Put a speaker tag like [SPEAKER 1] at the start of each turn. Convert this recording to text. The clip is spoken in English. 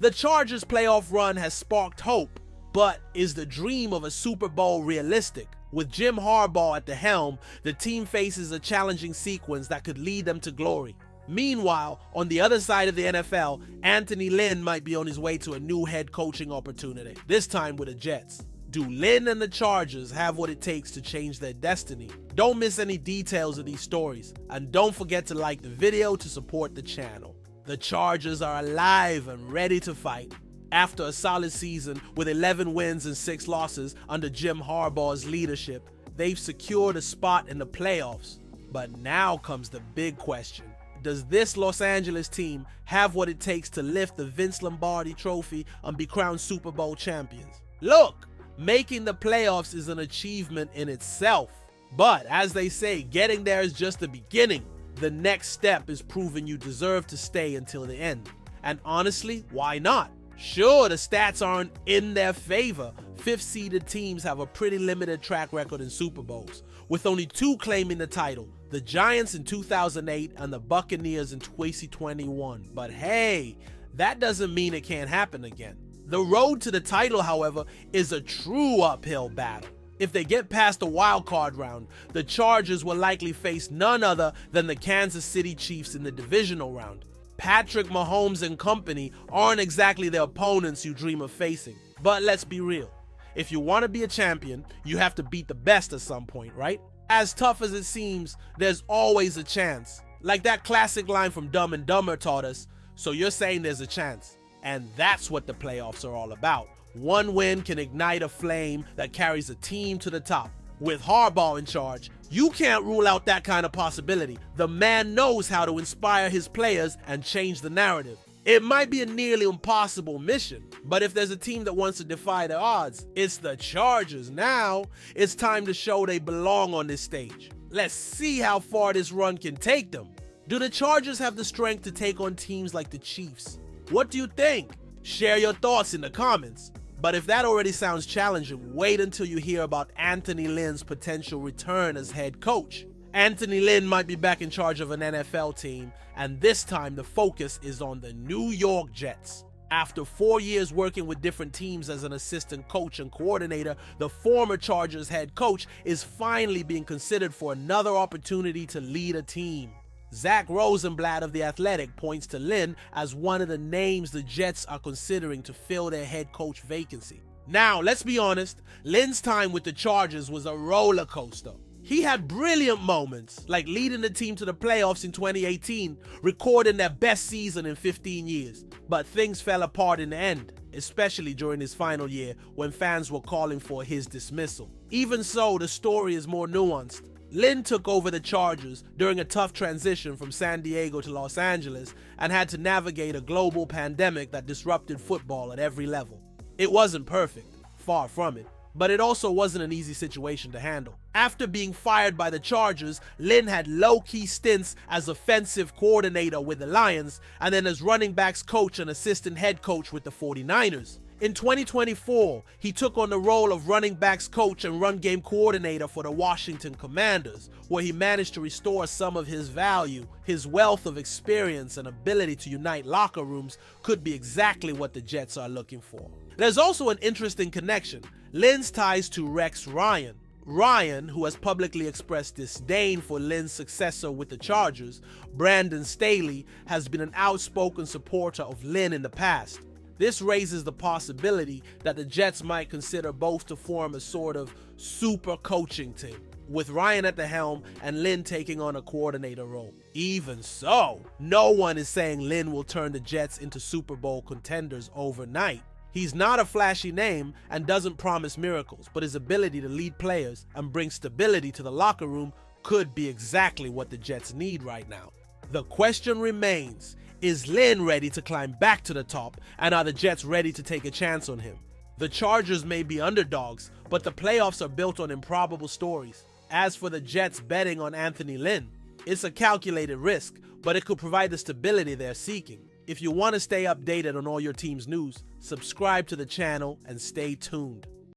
[SPEAKER 1] The Chargers' playoff run has sparked hope, but is the dream of a Super Bowl realistic? With Jim Harbaugh at the helm, the team faces a challenging sequence that could lead them to glory. Meanwhile, on the other side of the NFL, Anthony Lynn might be on his way to a new head coaching opportunity, this time with the Jets. Do Lynn and the Chargers have what it takes to change their destiny? Don't miss any details of these stories, and don't forget to like the video to support the channel. The Chargers are alive and ready to fight. After a solid season with 11 wins and 6 losses under Jim Harbaugh's leadership, they've secured a spot in the playoffs. But now comes the big question. Does this Los Angeles team have what it takes to lift the Vince Lombardi trophy and be crowned Super Bowl champions? Look, making the playoffs is an achievement in itself. But as they say, getting there is just the beginning. The next step is proving you deserve to stay until the end. And honestly, why not? Sure, the stats aren't in their favor. 5th-seeded teams have a pretty limited track record in Super Bowls, with only 2 claiming the title, the Giants in 2008 and the Buccaneers in 2021. But hey, that doesn't mean it can't happen again. The road to the title, however, is a true uphill battle. If they get past the wild card round, the Chargers will likely face none other than the Kansas City Chiefs in the divisional round. Patrick Mahomes and company aren't exactly the opponents you dream of facing. But let's be real. If you want to be a champion, you have to beat the best at some point, right? As tough as it seems, there's always a chance. Like that classic line from Dumb and Dumber taught us, so you're saying there's a chance. And that's what the playoffs are all about. One win can ignite a flame that carries a team to the top. With Harbaugh in charge, you can't rule out that kind of possibility. The man knows how to inspire his players and change the narrative. It might be a nearly impossible mission, but if there's a team that wants to defy the odds, it's the Chargers. Now, it's time to show they belong on this stage. Let's see how far this run can take them. Do the Chargers have the strength to take on teams like the Chiefs? What do you think? Share your thoughts in the comments. But if that already sounds challenging, wait until you hear about Anthony Lynn's potential return as head coach. Anthony Lynn might be back in charge of an NFL team, and this time the focus is on the New York Jets. After 4 years working with different teams as an assistant coach and coordinator, the former Chargers head coach is finally being considered for another opportunity to lead a team. Zach Rosenblatt of The Athletic points to Lynn as one of the names the Jets are considering to fill their head coach vacancy. Now, let's be honest, Lynn's time with the Chargers was a roller coaster. He had brilliant moments, like leading the team to the playoffs in 2018, recording their best season in 15 years. But things fell apart in the end, especially during his final year when fans were calling for his dismissal. Even so, the story is more nuanced. Lynn took over the Chargers during a tough transition from San Diego to Los Angeles and had to navigate a global pandemic that disrupted football at every level. It wasn't perfect, far from it, but it also wasn't an easy situation to handle. After being fired by the Chargers, Lynn had low-key stints as offensive coordinator with the Lions and then as running backs coach and assistant head coach with the 49ers. In 2024, he took on the role of running backs coach and run game coordinator for the Washington Commanders, where he managed to restore some of his value. His wealth of experience and ability to unite locker rooms could be exactly what the Jets are looking for. There's also an interesting connection. Lynn's ties to Rex Ryan. Ryan, who has publicly expressed disdain for Lynn's successor with the Chargers, Brandon Staley, has been an outspoken supporter of Lynn in the past. This raises the possibility that the Jets might consider both to form a sort of super coaching team, with Ryan at the helm and Lynn taking on a coordinator role. Even so, no one is saying Lynn will turn the Jets into Super Bowl contenders overnight. He's not a flashy name and doesn't promise miracles, but his ability to lead players and bring stability to the locker room could be exactly what the Jets need right now. The question remains, is Lynn ready to climb back to the top, and are the Jets ready to take a chance on him? The Chargers may be underdogs, but the playoffs are built on improbable stories. As for the Jets betting on Anthony Lynn, it's a calculated risk, but it could provide the stability they're seeking. If you want to stay updated on all your team's news, subscribe to the channel and stay tuned.